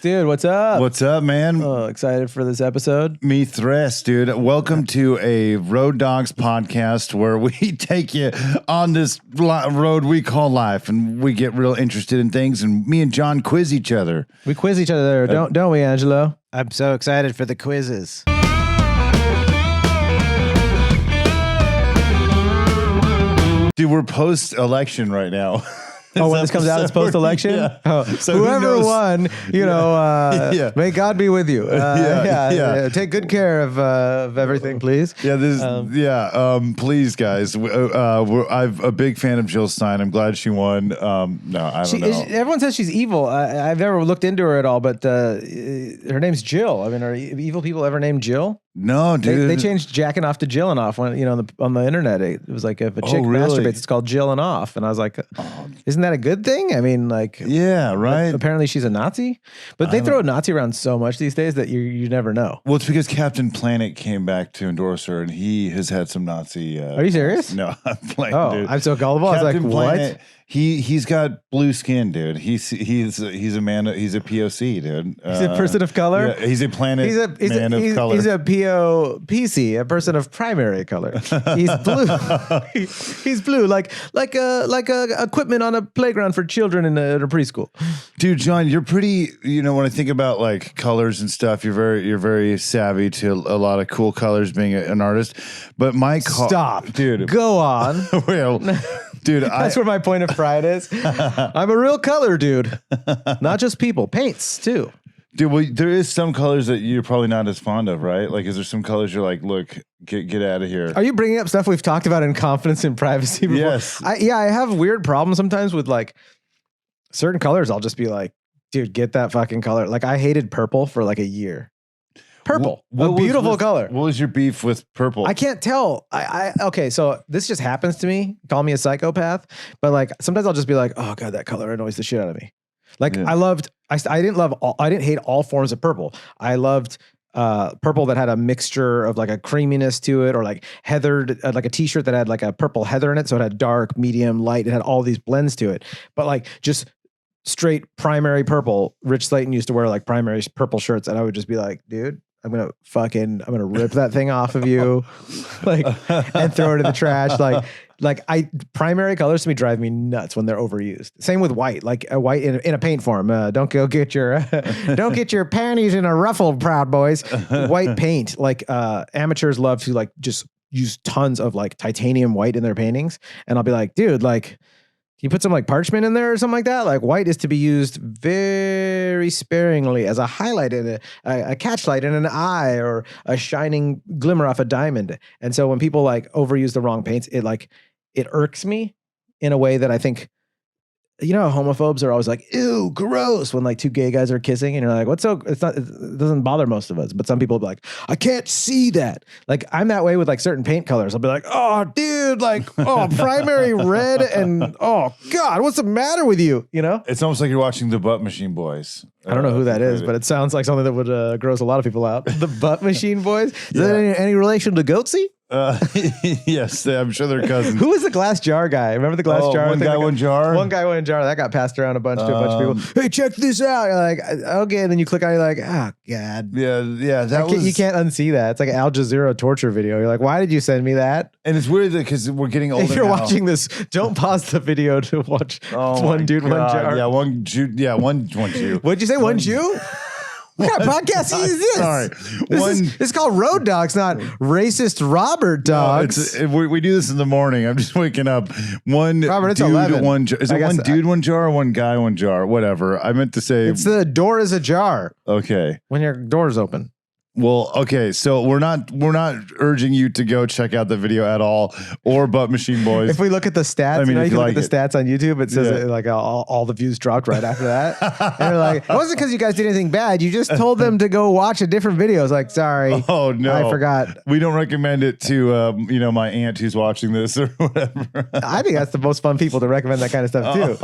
dude. What's up? What's up, man? Oh, excited for this episode. Me thres, dude. Welcome to a Road Dogs podcast where we take you on this road we call life, and we get real interested in things. And me and John quiz each other. We quiz each other, don't we, Angelo? I'm so excited for the quizzes. Dude, we're post-election right now. Oh, when this comes out, it's post-election? Yeah. Oh, So whoever won, Yeah. may God be with you. Take good care of everything, please. Yeah, please, guys. I'm a big fan of Jill Stein. I'm glad she won. No, I don't know. Everyone says she's evil. I've never looked into her at all, but her name's Jill. I mean, are evil people ever named Jill? No, dude. They changed jacking off to Jillin' off when on the internet. It was like if a chick masturbates, it's called Jillin' off, and I was like, isn't that a good thing? I mean, like, yeah, right. Apparently, she's a Nazi, but they throw Nazi around so much these days that you never know. Well, it's because Captain Planet came back to endorse her, and he has had some Nazi. Are you serious? No, I'm playing. Oh, dude. I'm so gullible. Captain I was like, Planet, what? He's got blue skin, dude. He's a man. He's a POC, dude. He's a person of color. Yeah, he's a planet man of color. He's a POPC, a person of primary color. He's blue. He's blue, like equipment on a playground for children in a preschool. Dude, John, you're pretty. You know, when I think about like colors and stuff, you're very savvy to a lot of cool colors. Being an artist, but stop, dude. Go on. Well, dude, that's where my point of pride is. I'm a real color dude, not just people, paints too. Dude, well, there is some colors that you're probably not as fond of, right? Like, is there some colors you're like, look, get out of here? Are you bringing up stuff we've talked about in confidence and privacy before? Yes. I have weird problems sometimes with like certain colors. I'll just be like, dude, get that fucking color. Like, I hated purple for like a year. Purple, a beautiful color. What was your beef with purple? I can't tell. Okay, so this just happens to me. Call me a psychopath, but like sometimes I'll just be like, oh god, that color annoys the shit out of me. Like I didn't hate all forms of purple. I loved purple that had a mixture of like a creaminess to it, or like heathered, like a t-shirt that had like a purple heather in it, so it had dark, medium, light. It had all these blends to it, but like just straight primary purple. Rich Slayton used to wear like primary purple shirts, and I would just be like, dude, I'm gonna rip that thing off of you, like, and throw it in the trash. Primary colors to me drive me nuts when they're overused. Same with white, like a white in a paint form. Don't get your panties in a ruffle, Proud Boys. White paint, like amateurs love to like just use tons of like titanium white in their paintings, and I'll be like, dude, like, you put some like parchment in there or something like that. Like white is to be used very sparingly as a highlight in a catchlight in an eye, or a shining glimmer off a diamond. And so when people like overuse the wrong paints, it irks me in a way that I think, you know, homophobes are always like, ew, gross, when like two gay guys are kissing, and you're like, it doesn't bother most of us, but some people will be like, I can't see that. Like, I'm that way with like certain paint colors. I'll be like, oh dude, like, oh, primary red, and oh god, what's the matter with you? You know? It's almost like you're watching the Butt Machine Boys. I don't know who that is, but it sounds like something that would gross a lot of people out. The Butt Machine Boys? Is that any relation to Goatsy? Yes, I'm sure they're cousins. Who was the glass jar guy? Remember the glass jar? One guy, one jar? One guy, one jar. That got passed around to a bunch of people. Hey, check this out. You're like, okay. And then you click on it, you're like, oh, God. Yeah. You can't unsee that. It's like an Al Jazeera torture video. You're like, why did you send me that? And it's weird because we're getting older. If you're watching this, don't pause the video to watch one dude, one jar. Yeah, one Jew. Yeah, one Jew. What'd you say? One Jew? What kind of podcast is this? Sorry. This is called Road Dogs, not Racist Robert Dogs. No, we do this in the morning. I'm just waking up. Robert, it's dude, 11. one jar. Is it one dude, one jar, or one guy, one jar? Whatever. I meant to say. It's the door is ajar. Okay. When your door's open. Well, okay, so we're not urging you to go check out the video at all, or Butt Machine Boys. If we look at the stats, I mean, you can look at the stats on YouTube. It says that, like all the views dropped right after that, and they're like, "It wasn't because you guys did anything bad. You just told them to go watch a different video." It's like, sorry, oh no, I forgot. We don't recommend it to my aunt who's watching this or whatever. I think that's the most fun people to recommend that kind of stuff too.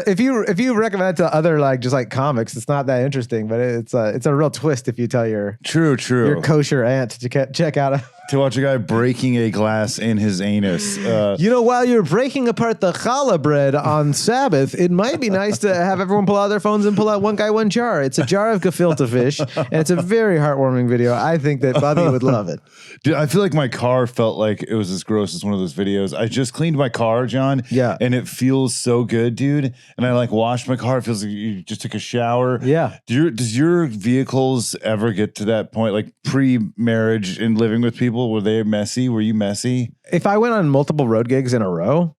If you recommend it to other just comics, it's not that interesting, but it's a real twist if you tell your true your kosher aunt to check out To watch a guy breaking a glass in his anus. While you're breaking apart the challah bread on Sabbath, it might be nice to have everyone pull out their phones and pull out one guy, one jar. It's a jar of gefilte fish, and it's a very heartwarming video. I think that Bobby would love it. Dude, I feel like my car felt like it was as gross as one of those videos. I just cleaned my car, John. Yeah. And it feels so good, dude. And I like washed my car. It feels like you just took a shower. Yeah. Does your vehicles ever get to that point, like pre-marriage and living with people? Were they messy? Were you messy? If I went on multiple road gigs in a row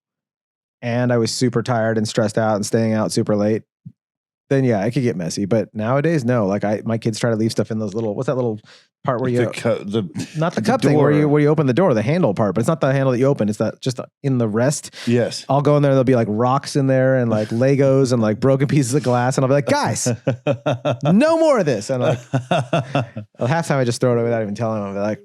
and I was super tired and stressed out and staying out super late, then yeah, I could get messy. But nowadays, no. Like my kids try to leave stuff in those little, what's that little part where not the cup thing where you open the door, the handle part, but it's not the handle that you open. It's that just in the rest. Yes. I'll go in there. There'll be like rocks in there and like Legos and like broken pieces of glass. And I'll be like, guys, no more of this. And like, half time I just throw it away without even telling them. I'll be like,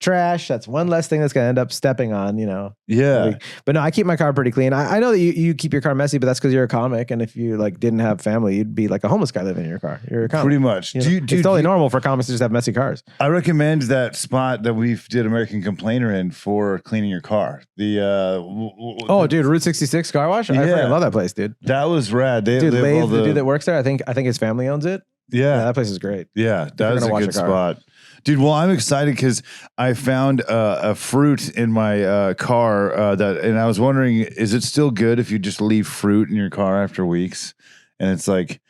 trash. That's one less thing that's going to end up stepping on, Yeah. But no, I keep my car pretty clean. I know that you keep your car messy, but that's because you're a comic. And if you like didn't have family, you'd be like a homeless guy living in your car. You're a comic. Pretty much. It's totally normal for comics to just have messy cars. I recommend that spot that we did American Complainer in for cleaning your car. Dude, Route 66 car wash. I freaking love that place, dude. That was rad. Dude, Lathe, the dude that works there, I think his family owns it. Yeah, that place is great. Yeah, that is a good spot. Dude, well, I'm excited because I found a fruit in my car and I was wondering, is it still good if you just leave fruit in your car after weeks and it's like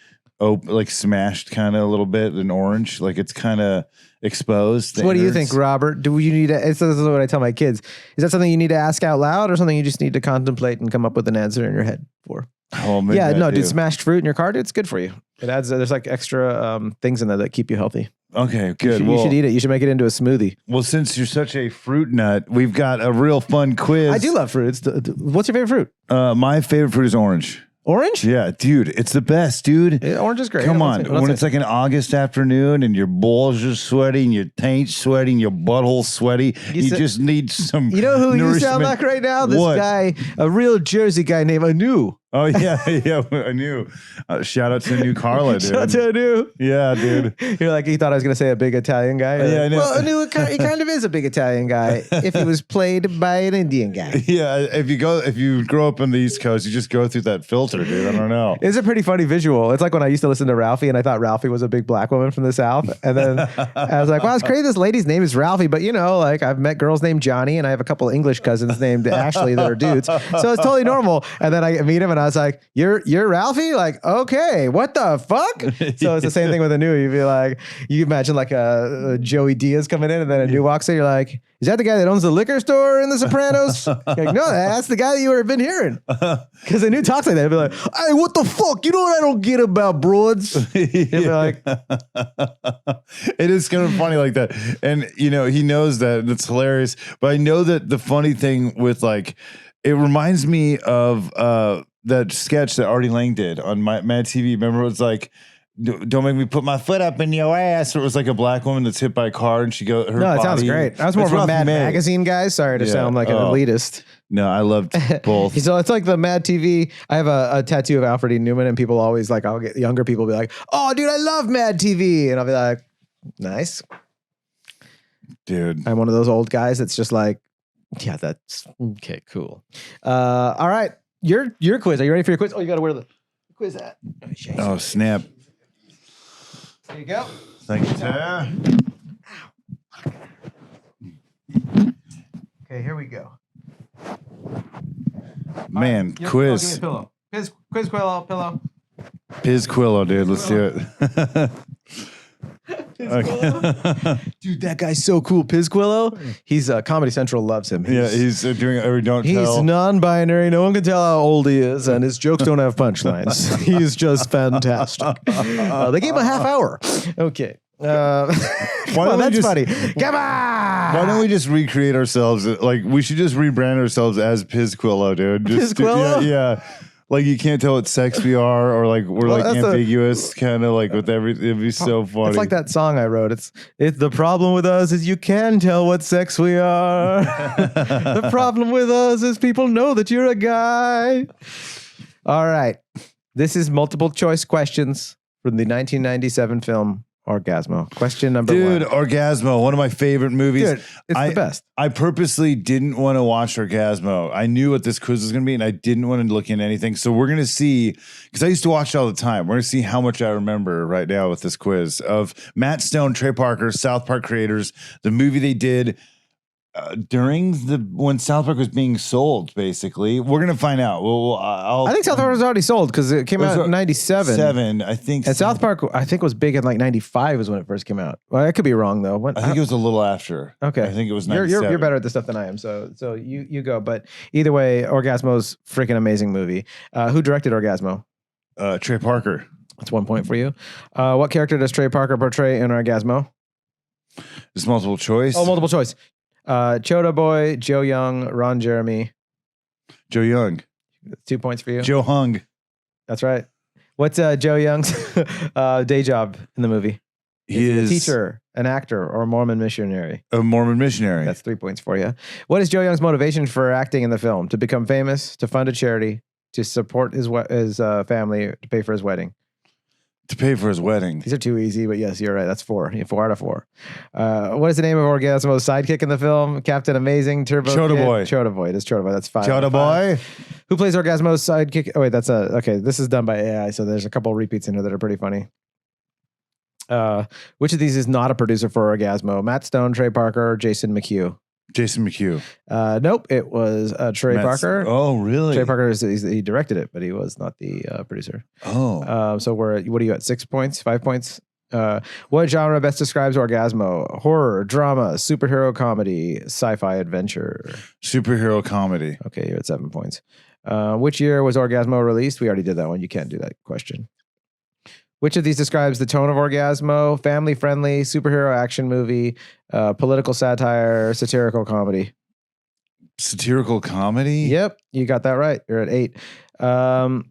smashed kind of a little bit and orange, like it's kind of exposed? So what do you think, Robert? Do you need to? This is what I tell my kids. Is that something you need to ask out loud, or something you just need to contemplate and come up with an answer in your head for? Oh, yeah, no, dude, smashed fruit in your car, dude, it's good for you. It adds, there's like extra things in there that keep you healthy. Okay, good. You should eat it. You should make it into a smoothie. Well, since you're such a fruit nut, we've got a real fun quiz. I do love fruit. What's your favorite fruit? My favorite fruit is orange. Orange? Yeah, dude, it's the best, dude. Orange is great. Come on. When it's like an August afternoon and your balls are sweaty and your taint's sweaty and your butthole's sweaty, you just need some You know who nourishment. you sound like right now? This What? guy, a real Jersey guy named Anu. Oh, yeah, I knew. Shout out to new Carla, dude. Shout out to Anu. Yeah, dude. You're like, he thought I was going to say a big Italian guy. Yeah, I know. Well, Anu, he kind of is a big Italian guy if he was played by an Indian guy. Yeah, if you grow up on the East Coast, you just go through that filter, dude. I don't know. It's a pretty funny visual. It's like when I used to listen to Ralphie and I thought Ralphie was a big black woman from the South. And then I was like, wow, it's crazy. This lady's name is Ralphie. But, like I've met girls named Johnny and I have a couple of English cousins named Ashley that are dudes. So it's totally normal. And then I meet him and I was like, You're Ralphie? Like, okay, what the fuck? So it's the same thing with Anu. You'd be like, you imagine like a Joey Diaz coming in and then Anu walks in. You're like, is that the guy that owns the liquor store in The Sopranos? You're like, no, that's the guy that you have been hearing. Because Anu talks like that. He'd be like, hey, what the fuck? You know what I don't get about broads? He'd be like, it is kind of funny like that. And, he knows that. And it's hilarious. But I know that the funny thing with like, it reminds me of that sketch that Artie Lang did on Mad TV. Remember, it was like, "Don't make me put my foot up in your ass." Or it was like a black woman that's hit by a car, and she goes, "No, that sounds great." I was more of a Mad Magazine guy. Sorry to sound like an elitist. No, I loved both. So it's like the Mad TV. I have a tattoo of Alfred E. Newman, and people always like, I'll get younger people be like, "Oh, dude, I love Mad TV," and I'll be like, "Nice, dude." I'm one of those old guys that's just like, yeah, that's okay, cool. All right. Your quiz. Are you ready for your quiz? Oh, you got to wear the quiz hat. Oh, snap. There you go. Thank you, sir. Okay, here we go. Man, right. quiz. Give me a pillow. Quiz pillow. Pizquillo, dude. Let's do it. Dude, that guy's so cool. Pizquillo. He's Comedy Central loves him. He's doing every don't tell. He's non-binary. No one can tell how old he is, and his jokes don't have punchlines. He's just fantastic. They gave him a half hour. Okay. That's funny. Come on. Why don't we just recreate ourselves? Like, we should just rebrand ourselves as Pizquillo, dude. Pizquillo? Yeah. Like, you can't tell what sex we are, or like we're like ambiguous, kind of like with everything. It'd be so funny. It's like that song I wrote. It's the problem with us is you can tell what sex we are. The problem with us is people know that you're a guy. All right. This is multiple choice questions from the 1997 film Orgazmo. Question number Dude, one. Orgazmo, one of my favorite movies. Dude, it's the best. I purposely didn't want to watch Orgazmo. I knew what this quiz was going to be, and I didn't want to look into anything. So we're going to see, because I used to watch it all the time. We're going to see how much I remember right now with this quiz of Matt Stone, Trey Parker, South Park creators, the movie they did during when South Park was being sold, basically. We're going to find out. I think South Park was already sold because it came out in 97. I think. And South Park, I think, was big in like 95 is when it first came out. Well, I could be wrong, though. I think it was a little after. Okay. I think it was 97. You're better at this stuff than I am, so you go. But either way, Orgazmo's freaking amazing movie. Who directed Orgazmo? Trey Parker. That's 1 point for you. What character does Trey Parker portray in Orgazmo? It's multiple choice. Oh, multiple choice. Chota Boy, Joe Young, Ron Jeremy. Joe Young. 2 points for you. Joe Hung. That's right. What's Joe Young's day job in the movie? He is a teacher, an actor, or a Mormon missionary. A Mormon missionary. That's 3 points for you. What is Joe Young's motivation for acting in the film? To become famous, to fund a charity, to support his family, to pay for his wedding? To pay for his wedding. These are too easy, but yes, you're right. That's 4. 4 out of 4. What is the name of Orgazmo's sidekick in the film? Captain Amazing, Turbo Chota Kid? Boy. Chota Boy. That's Chota Boy. That's 5. Chota Boy. Who plays Orgazmo's sidekick? Oh, wait, that's okay. This is done by AI, so there's a couple of repeats in here that are pretty funny. Which of these is not a producer for Orgazmo? Matt Stone, Trey Parker, or Jason McHugh? Jason McHugh. Nope, it was Trey Parker. Oh, really? Trey Parker he directed it, but he was not the producer. Oh. So what are you at? 6 points? 5 points? What genre best describes Orgazmo? Horror, drama, superhero comedy, sci-fi adventure. Superhero comedy. Okay, you're at 7 points. Which year was Orgazmo released? We already did that one. You can't do that question. Which of these describes the tone of Orgazmo? Family-friendly, superhero action movie, political satire, satirical comedy. Satirical comedy? Yep, you got that right. You're at 8. So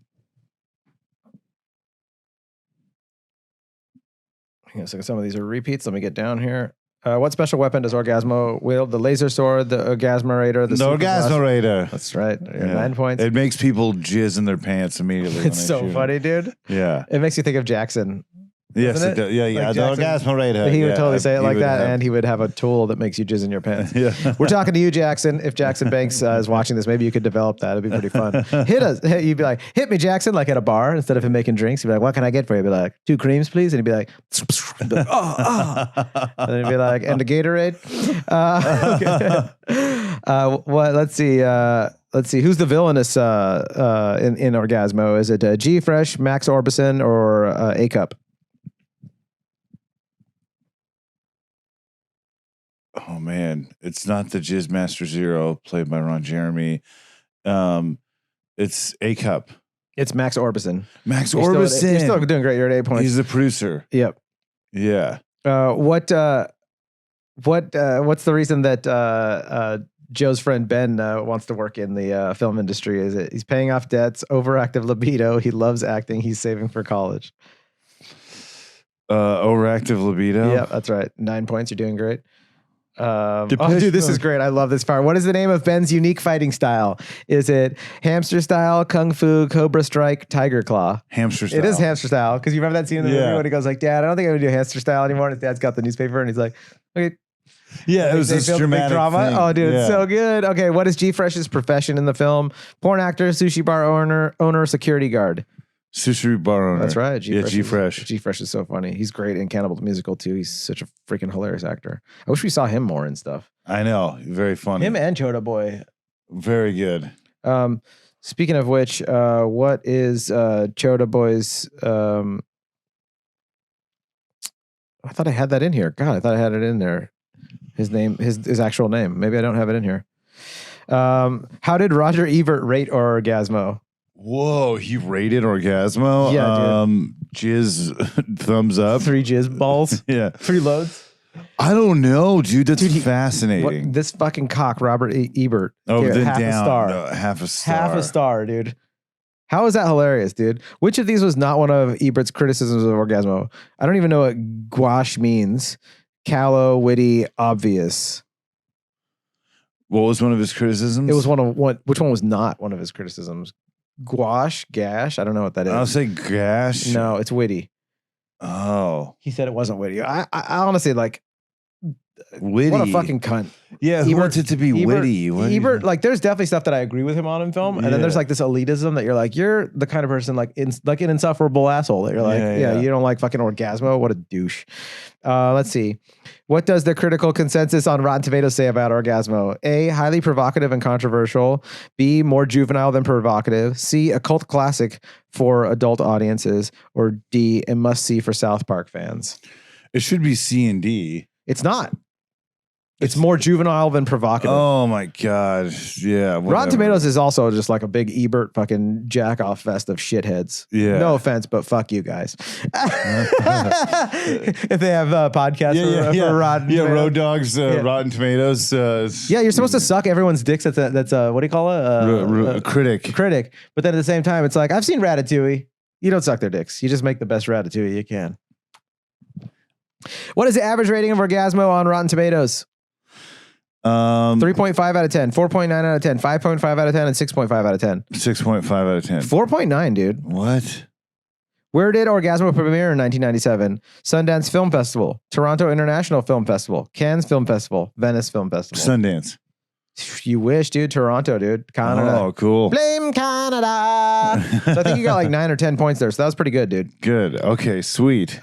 some of these are repeats. Let me get down here. What special weapon does Orgazmo wield? The laser sword, the Orgasmorator, the Orgasmorator. That's right. You're at 9 points. It makes people jizz in their pants immediately. It's so funny, dude. Yeah. It makes you think of Jackson. Yes, it does. Yeah, Like the Orgasmorator. He would totally say it like that, and he would have a tool that makes you jizz in your pants. Yeah. We're talking to you, Jackson. If Jackson Banks is watching this, maybe you could develop that. It'd be pretty fun. Hit us. You'd be like, hit me, Jackson, like at a bar. Instead of him making drinks, he'd be like, what can I get for you? He'd be like, 2 creams, please. And he'd be like, oh. And then he'd be like, and a Gatorade. What? Let's see. Who's the villainous in Orgazmo? Is it G Fresh, Max Orbison, or A Cup? Oh man, it's not the Jizz Master Zero played by Ron Jeremy. It's A Cup. It's Max Orbison. Max You're Orbison. You're still doing great. You're at 8 points. He's the producer. Yep. Yeah. What's the reason that Joe's friend Ben wants to work in the film industry? Is it he's paying off debts, overactive libido, he loves acting, he's saving for college? Overactive libido. Yeah, that's right. 9 points. You're doing great. Dude, this is great. I love this part. What is the name of Ben's unique fighting style? Is it hamster style, kung fu, cobra strike, tiger claw? Hamster style. It is hamster style because you remember that scene in the movie when he goes like, "Dad, I don't think I'm gonna do hamster style anymore." And his dad's got the newspaper and he's like, "Okay." Yeah, it was this dramatic drama. thing. Oh, dude, yeah. It's so good. Okay, what is G Fresh's profession in the film? Porn actor, sushi bar owner, security guard. Sushi bar owner. That's right. G Fresh. G Fresh is so funny. He's great in Cannibal the Musical too. He's such a freaking hilarious actor. I wish we saw him more and stuff. I know. Very funny. Him and Chota Boy. Very good. Speaking of which, what is Chota Boy's? I thought I had that in here. God, I thought I had it in there. His name, his actual name. Maybe I don't have it in here. How did Roger Ebert rate Orgazmo? Whoa, he rated Orgazmo. Yeah, Jizz thumbs up. 3 jizz balls. Yeah. 3 loads. I don't know, dude. That's fascinating. This fucking cock, Robert Ebert. Oh, gave it then half down. a star. No, half a star. Half a star, dude. How is that hilarious, dude? Which of these was not one of Ebert's criticisms of Orgazmo? I don't even know what gouache means. Callow, witty, obvious. What was one of his criticisms? It was which one was not one of his criticisms? Gouache, gash. I don't know what that is. I'll say gash. No, it's witty. Oh, He said it wasn't witty. I honestly like. witty. What a fucking cunt. Yeah, who wants it to be witty? What do you Ebert, think? like, there's definitely stuff that I agree with him on in film, and then there's Yeah. like this elitism that you're like, you're the kind of person like an insufferable asshole that you're like, Yeah. you don't like fucking Orgazmo. What a douche. Let's see. What does the critical consensus on Rotten Tomatoes say about Orgazmo? A, highly provocative and controversial. B, more juvenile than provocative. C, a cult classic for adult audiences. Or D, a must-see for South Park fans. It should be C and D. It's not. It's more juvenile than provocative. Oh my god. Yeah. Rotten whatever. Tomatoes is also just like a big Ebert fucking jack off fest of shitheads. Yeah. No offense, but fuck you guys. If they have podcasts for Rotten Yeah, Tomatoes. Road Dogs, Rotten Tomatoes. Yeah, you're supposed to suck everyone's dicks. That's what do you call it? Critic. Critic. But then at the same time, it's like, I've seen Ratatouille. You don't suck their dicks. You just make the best Ratatouille you can. What is the average rating of Orgazmo on Rotten Tomatoes? 3.5 out of 10, 4.9 out of 10, 5.5 out of 10, and 6.5 out of 10. 6.5 out of 10. 4.9, dude. What? Where did Orgazmo premiere in 1997? Sundance Film Festival, Toronto International Film Festival, Cannes Film Festival, Venice Film Festival. Sundance. You wish, dude. Toronto, dude. Canada. Oh, cool. Blame Canada. So I think you got like 9 or 10 points there. So that was pretty good, dude. Good. Okay, sweet.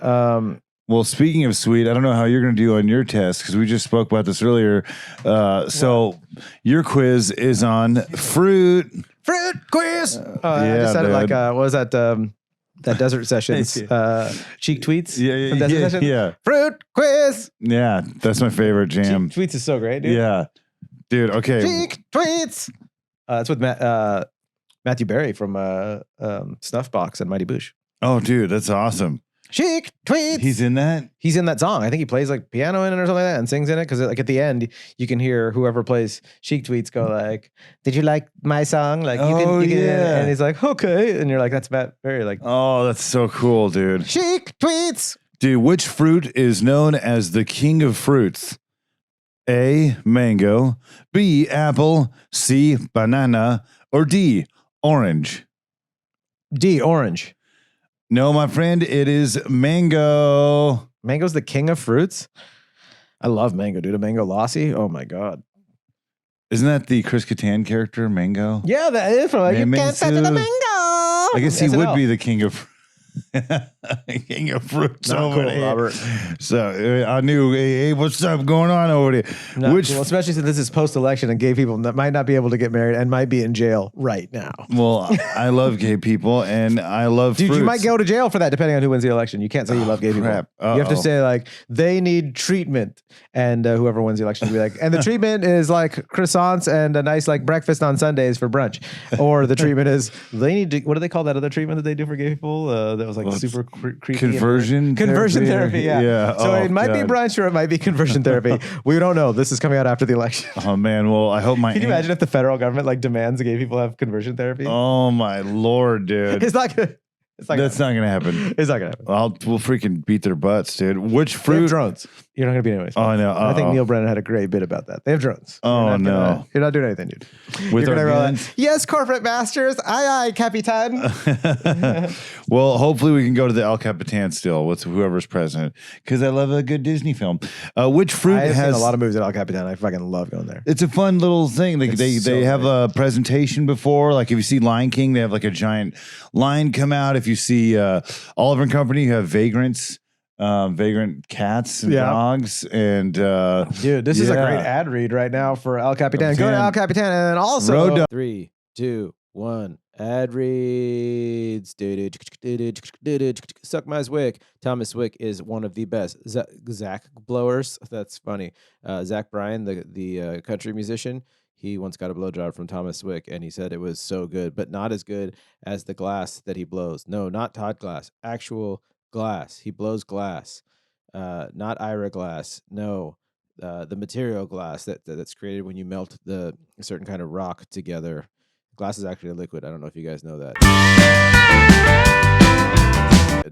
Well, speaking of sweet, I don't know how you're going to do on your test because we just spoke about this earlier. So your quiz is on fruit. Fruit quiz. I just said it like, what was that? That Desert Sessions cheek tweets. Yeah, from Desert Sessions? yeah. Fruit quiz. Yeah, that's my favorite jam. Cheek tweets is so great, dude. Yeah. Dude, okay. Cheek tweets. That's with Matthew Berry from Snuffbox and Mighty Boosh. Oh, dude, that's awesome. Cheek tweets. He's in that? He's in that song. I think he plays like piano in it or something like that and sings in it. Cause like at the end, you can hear whoever plays Chic Tweets go like, did you like my song? Like, you can, yeah. and he's like, okay. And you're like, that's Matt Berry. Like, Oh, that's so cool, dude. Chic Tweets. Dude, which fruit is known as the king of fruits? A, mango, B, apple, C, banana, or D, orange? D, orange. No, my friend, it is mango. Mango's the king of fruits. I love mango, dude. A mango lassi. Oh my God. Isn't that the Chris Kattan character, Mango? Yeah, that is from like, you can't touch the mango. I guess he SNL. would be the king of king of fruits Not over cool, there. Robert. So I knew, hey, what's up going on over there? Not Which, cool, especially since this is post-election and gay people that might not be able to get married and might be in jail right now. well, I love gay people and I love Dude, fruits. you might go to jail for that depending on who wins the election. You can't say you love gay crap. people. You have to Uh-oh. say like, they need treatment. And whoever wins the election will be like, and the treatment is like croissants and a nice like breakfast on Sundays for brunch. Or the treatment is, they need to, what do they call that other treatment that they do for gay people? That was like Well, super creepy. Conversion Therapy, yeah. So Oh, it might be God. brunch or it might be conversion therapy. We don't know. This is coming out after the election. Oh man, well, I hope my Can you aunt- imagine if the federal government like demands gay people have conversion therapy? Oh my lord, dude. It's not gonna. It's not. That's not gonna happen. It's not gonna happen. We'll freaking beat their butts, dude. Which They have fruit? drones. You're not gonna be anyways. Oh, I know. I think Uh-oh. Neil Brennan had a great bit about that. They have drones. Oh, You're not gonna- no. You're not doing anything, dude. With You're our gonna go like, guns? yes, corporate masters. Aye, aye, Capitan. Well, hopefully we can go to the El Capitan still with whoever's president because I love a good Disney film. Which fruit I've has? seen a lot of movies at El Capitan. I fucking love going there. It's a fun little thing. They It's so have great. a presentation before. Like if you see Lion King, they have like a giant lion come out. If you see Oliver and Company, you have vagrants. Vagrant cats and Yeah. dogs and Dude, this is a yeah. great ad read right now for El Capitan. Go to Capitan. El Capitan and also Road dog. 3, 2, 1. Ad reads. Suck my Zwick. Thomas Zwick is one of the best. Zach blowers. That's funny. Zach Bryan, the country musician. He once got a blowjob from Thomas Zwick, and he said it was so good, but not as good as the glass that he blows. No, not Todd glass. Actual glass. He blows glass. Not Ira glass. No. The material glass that's created when you melt a certain kind of rock together. Glass is actually a liquid. I don't know if you guys know that.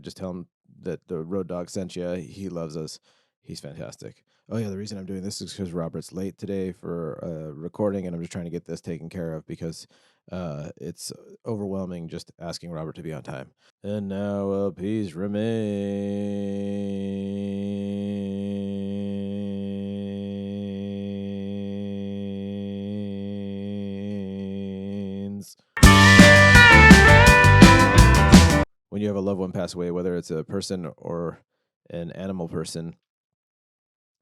Just tell him that the Road Dog sent you. He loves us. He's fantastic. Oh yeah, the reason I'm doing this is because Robert's late today for recording, and I'm just trying to get this taken care of because It's overwhelming just asking Robert to be on time. And now a piece remains. When you have a loved one pass away, whether it's a person or an animal person,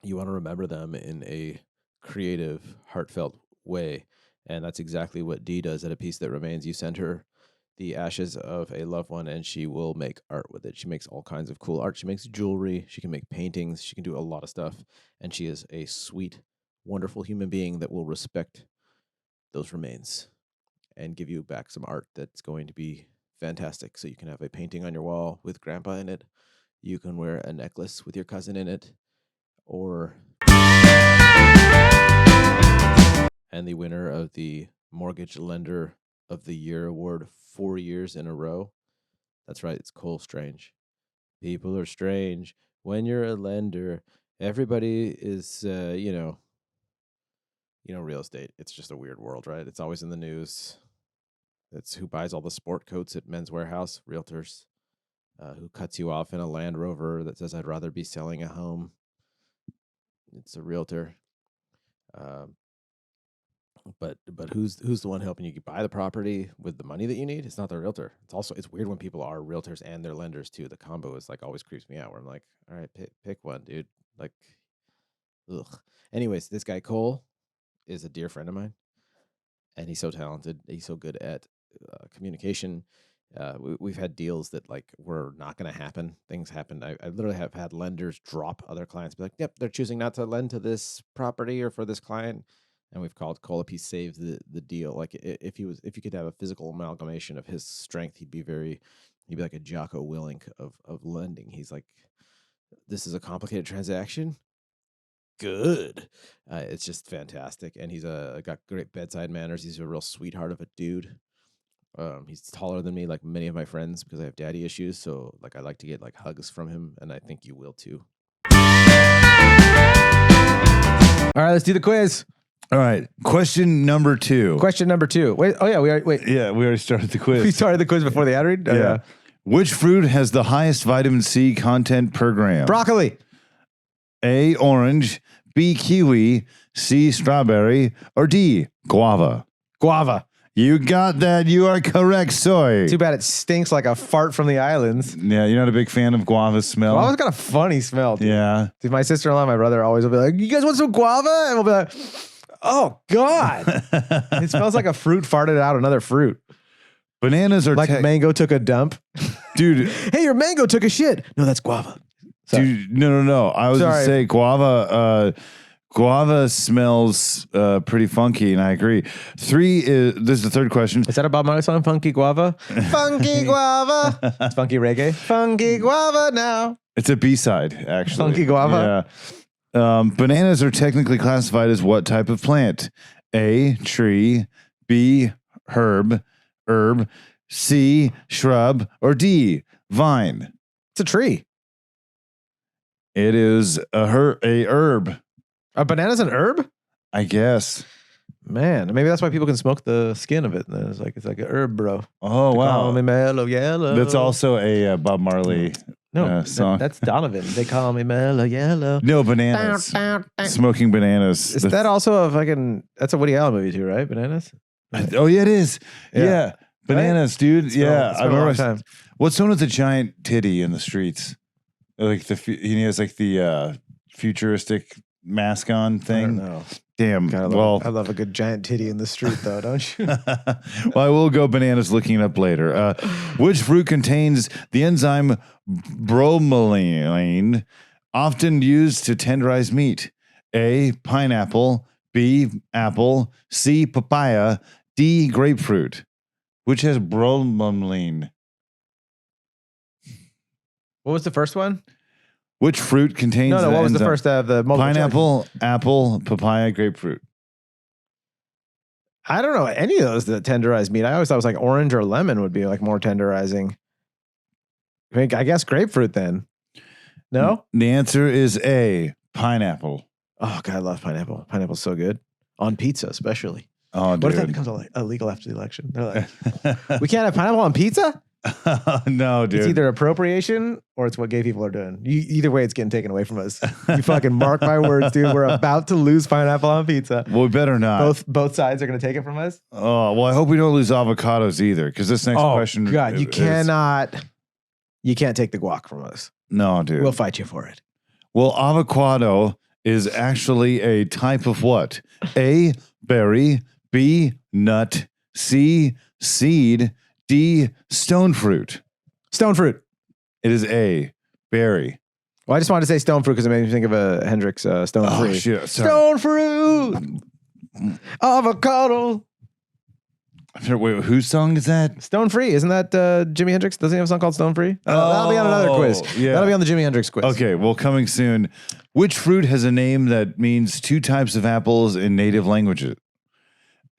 you want to remember them in a creative, heartfelt way. And that's exactly what Dee does at A Piece That Remains. You send her the ashes of a loved one and she will make art with it. She makes all kinds of cool art. She makes jewelry. She can make paintings. She can do a lot of stuff. And she is a sweet, wonderful human being that will respect those remains and give you back some art that's going to be fantastic. So you can have a painting on your wall with grandpa in it. You can wear a necklace with your cousin in it. Or and the winner of the Mortgage Lender of the Year award 4 years in a row. That's right, it's Cole Strange. People are strange when you're a lender. Everybody is, real estate. It's just a weird world, right? It's always in the news. It's who buys all the sport coats at Men's Warehouse, realtors. Who cuts you off in a Land Rover that says, I'd rather be selling a home. It's a realtor. But who's the one helping you buy the property with the money that you need? It's not the realtor. It's weird when people are realtors and they're lenders too. The combo is like always creeps me out where I'm like, all right, pick one, dude. Like, ugh. Anyways, this guy Cole is a dear friend of mine, and he's so talented. He's so good at communication. We've had deals that like were not going to happen. Things happened. I literally have had lenders drop other clients, be like, yep, they're choosing not to lend to this property or for this client. And we've called Cole up. He saved the deal. Like if you could have a physical amalgamation of his strength, he'd be like a Jocko Willink of lending. He's like, this is a complicated transaction. Good. It's just fantastic. And he's got great bedside manners. He's a real sweetheart of a dude. He's taller than me, like many of my friends, because I have daddy issues. So like I like to get like hugs from him, and I think you will too. All right, let's do the quiz. All right. Question number 2. Wait. Oh yeah, wait. Yeah, we already started the quiz. We started the quiz before the ad read. Yeah. Which fruit has the highest vitamin C content per gram? Broccoli. A, orange, B, kiwi, C, strawberry, or D, guava? Guava. You got that. You are correct, soy. Too bad it stinks like a fart from the islands. Yeah, you're not a big fan of guava smell? Guava's got a funny smell, dude. Yeah. Dude, my sister-in-law and my brother always will be like, you guys want some guava? And we'll be like, oh, God. It smells like a fruit farted out another fruit. Bananas are... Like mango took a dump. Dude. Hey, your mango took a shit. No, that's guava. Sorry. Dude, no. I was going to say guava... Guava smells pretty funky, and I agree. 3 is... This is the third question. Is that a Bob Marley song, Funky Guava? Funky Guava. It's funky reggae. Funky Guava now. It's a B-side, actually. Funky Guava? Yeah. Bananas are technically classified as what type of plant? A, tree, B, herb, C, shrub, or D, vine? It's a tree. It is a herb. A banana's an herb? I guess. Man, maybe that's why people can smoke the skin of it. It's like an herb, bro. Oh, They wow. call me mellow yellow. That's also a Bob Marley song. That's Donovan. They call me mellow yellow. No, bananas. Smoking bananas. Is that also a fucking... That's a Woody Allen movie too, right? Bananas? Oh, yeah, it is. Yeah. Yeah. Bananas, right? dude. It's been a long time. What's one with the giant titty in the streets? Like he has like the futuristic mask on thing. I don't know. Damn. I love a good giant titty in the street, though, don't you? Well, I will go bananas looking it up later. Which fruit contains the enzyme bromelain, often used to tenderize meat? A, pineapple, B, apple, C, papaya, D, grapefruit. Which has bromelain? What was the first one? Which fruit contains No, the what was the enzyme? first? The multiple Pineapple, choice? apple, papaya, grapefruit. I don't know any of those that tenderize meat. I always thought it was like orange or lemon would be like more tenderizing. I guess grapefruit then. No? The answer is A, pineapple. Oh, God, I love pineapple. Pineapple's so good. On pizza, especially. Oh, What if that dude. becomes illegal after the election? They're like, we can't have pineapple on pizza? No, dude. It's either appropriation or it's what gay people are doing. Either way, it's getting taken away from us. You fucking mark my words, dude. We're about to lose pineapple on pizza. Well, we better not. Both sides are going to take it from us. Oh, well, I hope we don't lose avocados either, because this next question. God, you is- cannot. You can't take the guac from us. No, dude. We'll fight you for it. Well, avocado is actually a type of what? A, berry, B, nut, C, seed, D, stone fruit. Stone fruit. It is A, berry. Well, I just wanted to say stone fruit because it made me think of a Hendrix Stone Oh, Fruit. shit. Sorry. Stone fruit. Avocado. Wait, whose song is that? Stone Free. Isn't that Jimi Hendrix? Doesn't he have a song called Stone Free? That'll be on another quiz. Yeah. That'll be on the Jimi Hendrix quiz. Okay, well, coming soon. Which fruit has a name that means two types of apples in native languages?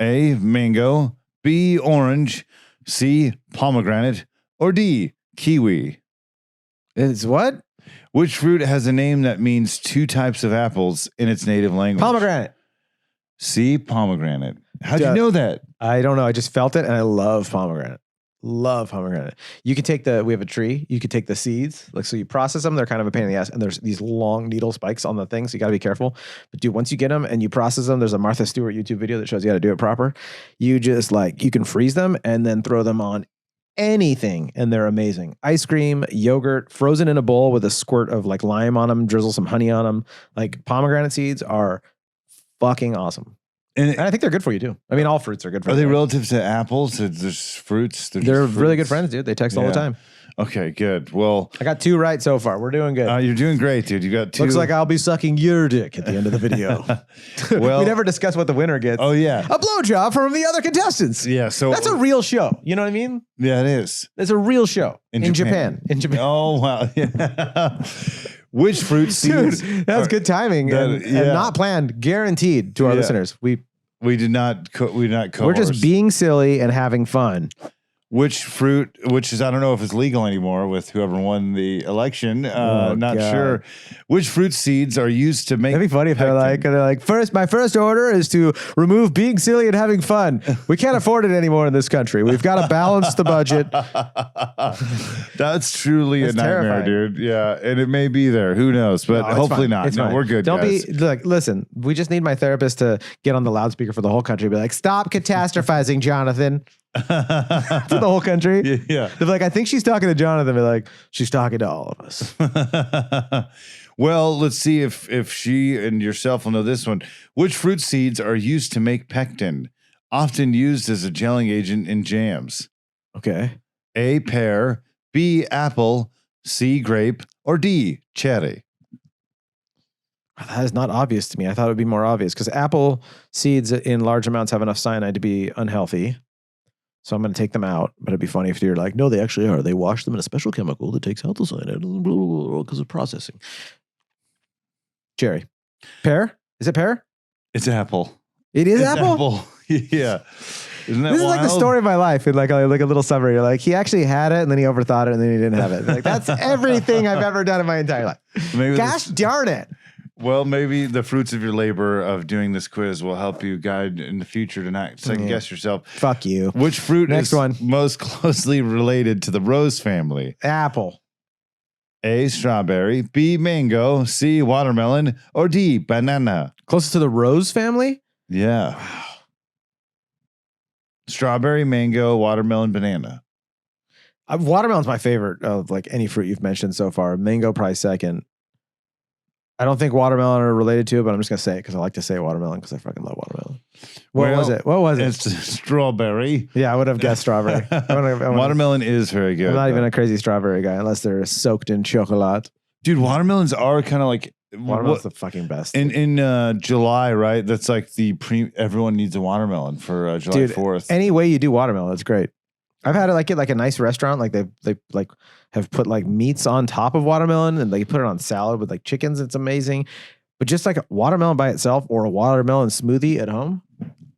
A, mango, B, orange, C, pomegranate, or D, kiwi? It's what? Which fruit has a name that means two types of apples in its native language? Pomegranate. C, pomegranate. How'd you Yeah. know that? I don't know. I just felt it and I love pomegranate. Love pomegranate. You can take we have a tree. You could take the seeds. So you process them. They're kind of a pain in the ass. And there's these long needle spikes on the thing. So you got to be careful. But dude, once you get them and you process them, there's a Martha Stewart YouTube video that shows you how to do it proper. You just you can freeze them and then throw them on anything. And they're amazing. Ice cream, yogurt, frozen in a bowl with a squirt of lime on them, drizzle some honey on them. Pomegranate seeds are fucking awesome. And I think they're good for you too. I mean, all fruits are good for you. Are they relative to apples? There's fruits. They're just really fruits? good friends, dude. They text all the Yeah. time. Okay, good. Well, I got 2 right so far. We're doing good. you're doing great, dude. You got 2. Looks like I'll be sucking your dick at the end of the video. Well- we never discuss what the winner gets. Oh, yeah. A blowjob from the other contestants. Yeah, so That's a real show. You know what I mean? yeah, it is. It's a real show In in Japan. Japan. In Japan. Oh, wow. Yeah. Which fruit Dude, seeds? that was good timing and yeah. not planned. Guaranteed to our Yeah. listeners. We did not. We're just being silly and having fun. Which fruit? Which is I don't know if it's legal anymore with whoever won the election. Oh, not God. sure. Which fruit seeds are used to make? That'd be funny if they're like, first, my first order is to remove being silly and having fun. We can't afford it anymore in this country. We've got to balance the budget. That's truly That's a nightmare, terrifying. dude. Yeah, and it may be there. Who knows? But No, it's hopefully fine. not. It's No, fine. we're good. Don't guys. listen, we just need my therapist to get on the loudspeaker for the whole country. Be like, stop catastrophizing, Jonathan. To the whole country. Yeah. They're like, I think she's talking to Jonathan. Be like, she's talking to all of us. Well, let's see if she and yourself will know this one. Which fruit seeds are used to make pectin, often used as a gelling agent in jams? Okay. A, pear, B, apple, C, grape, or D, cherry? That is not obvious to me. I thought it would be more obvious because apple seeds in large amounts have enough cyanide to be unhealthy. So I'm going to take them out. But it'd be funny if you're like, no, they actually are. They wash them in a special chemical that takes out the cyanide because of processing. Cherry. Pear? Is it pear? It's apple. It is It's apple? Yeah. Isn't that This is like the wild? story of my life. In like a little summary. You're like, he actually had it and then he overthought it and then he didn't have it. Like, that's everything I've ever done in my entire life. Maybe Gosh darn it. Well, maybe the fruits of your labor of doing this quiz will help you guide in the future to not second guess yourself. Fuck you. Which fruit Next is one. most closely related to the rose family? Apple. A, strawberry, B, mango, C, watermelon, or D, banana? Closest to the rose family? Yeah. Strawberry, mango, watermelon, banana. Watermelon's my favorite of like any fruit you've mentioned so far. Mango probably second. I don't think watermelon are related to it, but I'm just gonna say it because I like to say watermelon because I fucking love watermelon. What was it? What was it? It's strawberry. Yeah, I would have guessed strawberry. Watermelon is very good. I'm not even though. a crazy strawberry guy unless they're soaked in chocolate. Dude, watermelons are kind of like Watermelon's the fucking best. in July, right? That's like everyone needs a watermelon for July Dude, 4th. any way you do watermelon, it's great. I've had it like at like a nice restaurant, like they like have put like meats on top of watermelon and they put it on salad with like chickens. It's amazing. But just like a watermelon by itself or a watermelon smoothie at home,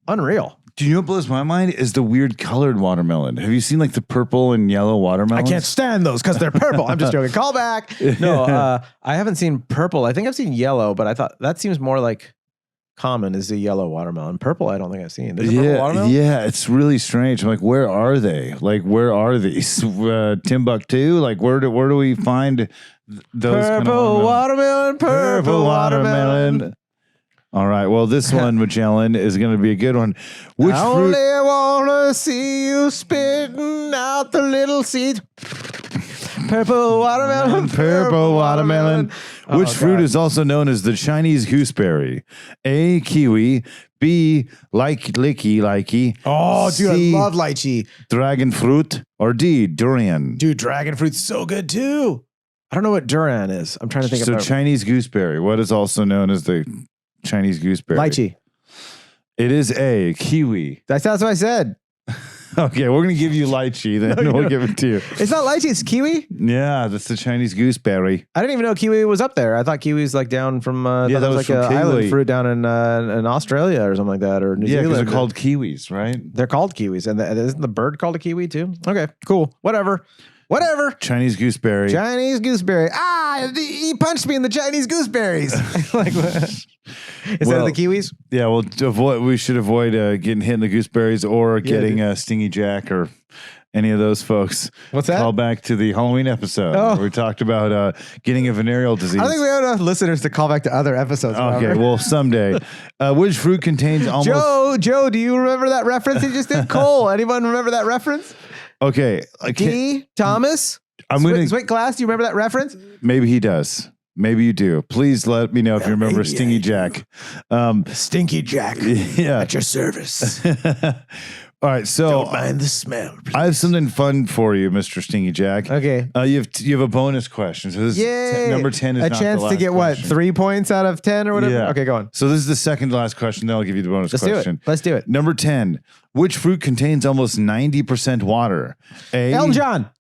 unreal. Do you know what blows my mind is the weird colored watermelon? Have you seen like the purple and yellow watermelons? I can't stand those because they're purple. I'm just joking. Call back. No, I haven't seen purple. I think I've seen yellow, but I thought that seems more like common is the yellow watermelon. Purple, I don't think I've seen. There's a purple watermelon? Yeah, it's really strange. I'm like, where are they? Like, where are these? Timbuktu? Like, where do we find those kind Purple of watermelon, purple watermelon. All right. Well, this one, Magellan, is going to be a good one. Which I fruit? only want to see you spitting out the little seed. Purple watermelon, Purple watermelon. Which Oh, fruit God. is also known as the Chinese gooseberry? A, kiwi. B, likey. Oh, dude, C, I love lychee. dragon fruit. Or D, durian. Dude, dragon fruit's so good too. I don't know what durian is. I'm trying to think So of Chinese gooseberry. What is also known as the Chinese gooseberry? lychee. It is A, kiwi. That's what I said. Okay, we're going to give you lychee, then No, we'll you give it to you. It's not lychee, it's kiwi. Yeah, that's the Chinese gooseberry. I didn't even know kiwi was up there. I thought kiwi's like down from Yeah, that was like from an kiwi. island fruit down in Australia or something like that, or New Yeah, because Zealand. they're called kiwis, right? They're called kiwis, and isn't the bird called a kiwi too? Okay, cool, whatever. Chinese gooseberry. Chinese gooseberry. He punched me in the Chinese gooseberries. Like, what? Instead Well, of the kiwis. Yeah, well, we should avoid getting hit in the gooseberries or getting Stingy Jack or any of those folks. What's that? Call back to the Halloween episode Oh. where we talked about getting a venereal disease. I don't think we have enough listeners to call back to other episodes. Okay, Robert. well, someday. Which fruit contains almost... Joe, do you remember that reference he just did? Cole, anyone remember that reference? Okay. D. Thomas. I'm going to... Sweet Glass. Do you remember that reference? Maybe he does. Maybe you do. Please let me know if you remember maybe Stingy Jack. Stinky Jack. Yeah. At your service. All right, so Don't mind the smell. I have something fun for you, Mr. Stingy Jack. Okay. You have a bonus question. So this Yay. number 10 is a not chance the to last get question. what? 3 points out of 10 or whatever? Yeah. Okay, go on. So this is the second to last question. Then I'll give you the bonus Let's question. do it. Let's do it. Number 10. Which fruit contains almost 90% water? A. Elton John.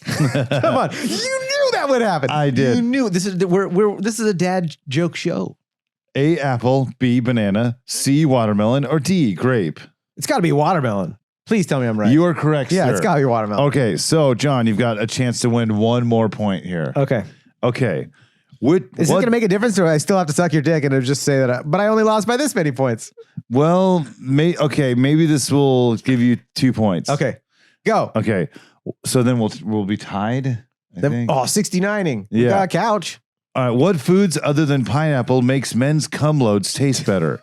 Come on. You knew that would happen. I did. You knew this is this is a dad joke show. A. Apple. B. Banana. C. Watermelon. Or D. Grape. It's got to be watermelon. Please tell me I'm right. You are correct, yeah, sir. it's got to be watermelon. Okay, so John, you've got a chance to win one more point here. Okay. Okay. Is this going to make a difference, or I still have to suck your dick and it'll just say that? But I only lost by this many points. Well, maybe this will give you 2 points. Okay, go. Okay. So then we'll be tied. I think. 69ing. We Yeah. got a couch. All right. What foods other than pineapple makes men's cum loads taste better?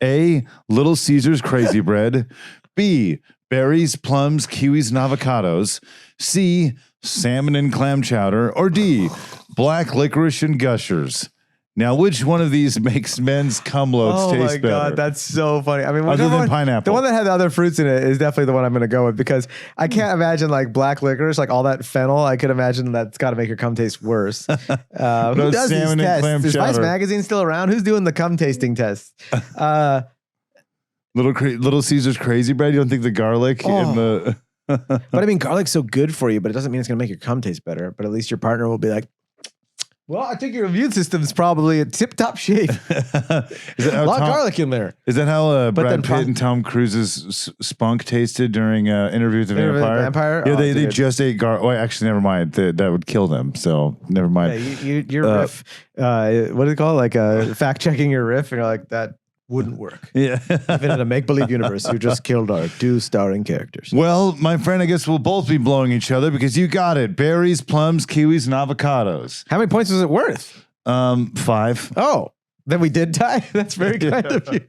A. Little Caesar's Crazy Bread. B. Berries, plums, kiwis, and avocados. C. Salmon and clam chowder. Or D. Black licorice and gushers. Now, which one of these makes men's cum loads taste better? God, that's so funny. I mean, Other whichever than pineapple. the one that had the other fruits in it is definitely the one I'm going to go with, because I can't imagine like black licorice, like all that fennel. I could imagine that's got to make your cum taste worse. Who does these salmon and tests? clam Is Vice chowder. Magazine still around? Who's doing the cum tasting tests? Little Caesar's Crazy Bread. You don't think the garlic in the... But I mean, garlic's so good for you, but it doesn't mean it's going to make your cum taste better. But at least your partner will be like, well, I think your immune system's probably in tip-top shape. Is that A how lot of garlic in there. Is that how Brad then Pitt and Tom Cruise's spunk tasted during Interview with the Interview with the Vampire? Vampire? Yeah, Oh, they dude. just ate garlic. Oh, actually, never mind. That would kill them. So never Yeah, mind. your riff, what do they call it? Like fact-checking your riff, and you're like, that wouldn't work. Yeah. Even in a make-believe universe, you just killed our 2 starring characters. Well, my friend, I guess we'll both be blowing each other because you got it. Berries, plums, kiwis, and avocados. How many points was it worth? 5. Oh, then we did tie? That's very kind of you.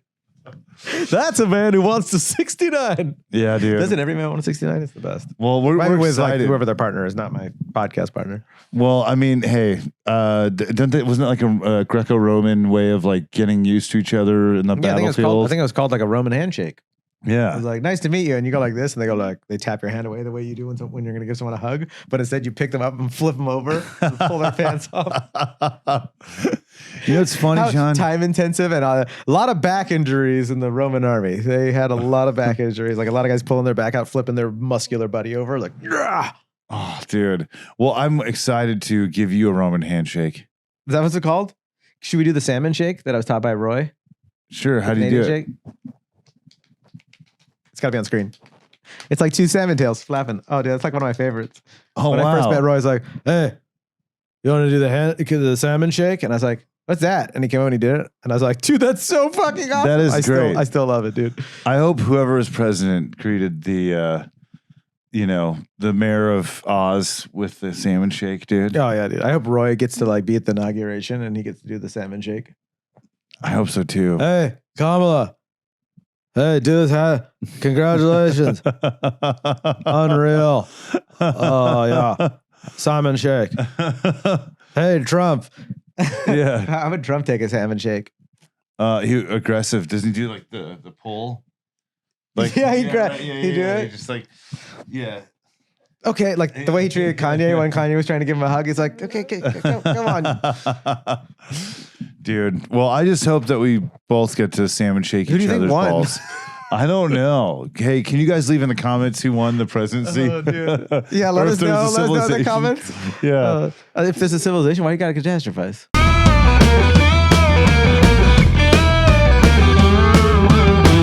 That's a man who wants to 69. Yeah, dude. Doesn't every man want to 69? It's the best. Well, we're with like excited. whoever their partner is, not my podcast partner. Well, I mean, hey, wasn't it like a Greco-Roman way of like getting used to each other in the Yeah, I think battlefield? it was called like a Roman handshake. It Yeah. was like, nice to meet you. And you go like this, and they go like, they tap your hand away the way you do when you're going to give someone a hug. But instead, you pick them up and flip them over and pull their pants off. You know, it's funny, How John. time intensive and a lot of back injuries in the Roman army. They had a lot of back injuries, like a lot of guys pulling their back out, flipping their muscular buddy over, like, "Rah!" Oh, dude. Well, I'm excited to give you a Roman handshake. Is that what's it called? Should we do the salmon shake that I was taught by Roy? Sure. How do you do Canadian it? shake? It's got to be on screen. It's like 2 salmon tails flapping. Oh, dude, that's like one of my favorites. Oh, When wow. I first met Roy, I was like, hey, you want to do the salmon shake? And I was like, what's that? And he came over and he did it. And I was like, dude, that's so fucking awesome. That is great. I still love it, dude. I hope whoever is president greeted the, the mayor of Oz with the salmon shake, dude. Oh, yeah, dude. I hope Roy gets to like be at the inauguration and he gets to do the salmon shake. I hope so too. Hey, Kamala. Hey, dude, congratulations. Unreal. Oh, yeah. Simon Shake. Hey, Trump. Yeah. How would Trump take a salmon shake? He aggressive. Doesn't he do like the pull? Like yeah, he'd do He it. just like, yeah. Okay, like the way he treated Kanye when Kanye was trying to give him a hug. He's like, okay, come on. Dude, well, I just hope that we both get to salmon shake Who do each you think other's won? balls. I don't know. Hey, can you guys leave in the comments who won the presidency? Yeah, let Or if us know. there's a Let us know in the civilization. comments. Yeah. If there's a civilization, why you gotta catastrophize?